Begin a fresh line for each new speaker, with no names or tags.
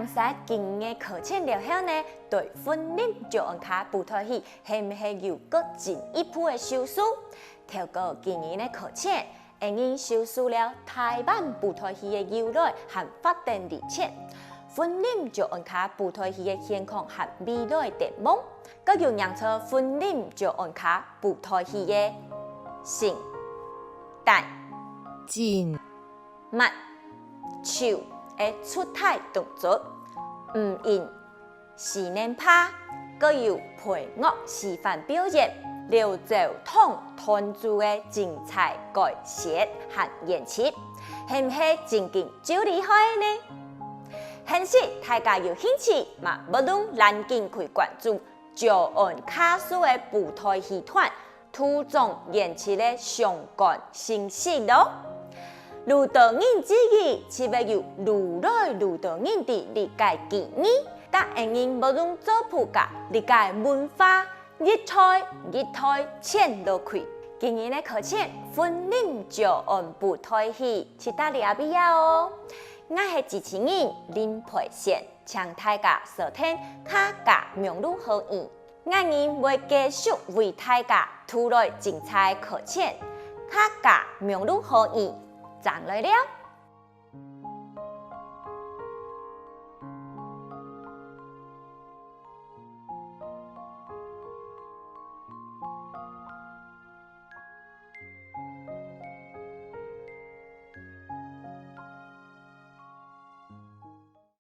杨生今日考前了后呢，对婚礼就按卡舞台戏，是唔是有更进一步的修饰？透过今年的考前，因修饰了台湾舞台戏的由来和发展历程。婚礼就按卡舞台戏的现况和未来的展望，佮又让出婚礼就按卡舞台戏的成、大、
进、
密、手的出台动作，唔应四连拍，佮有配乐示范表演，刘奏统团组的精彩改写和演出，是唔是真正就厉害呢？很是大家有兴趣嘛，不妨赶紧去关注就按卡数的舞台戏团涂中演出的相关信息咯。路导演之意，是要有如来路导演的理解建议，但因不用做普及理解文化，一台前落去。今年的课程婚礼就按舞台戏，是大家必要哦。我是主持人林培贤，请大家收听客家名录好演。我们会继续为大家带来精彩课程，客家名录好演，上来了。